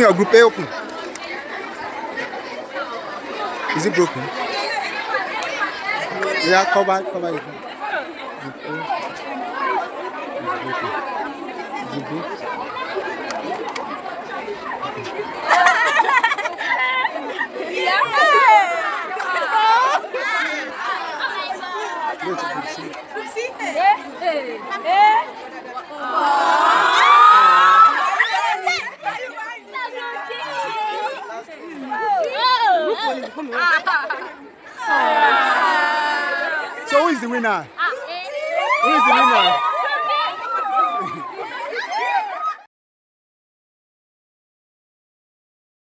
your group A open. Is it broken? Yeah, cover it. Group A. Is it broken? So who is the winner? Who is the winner?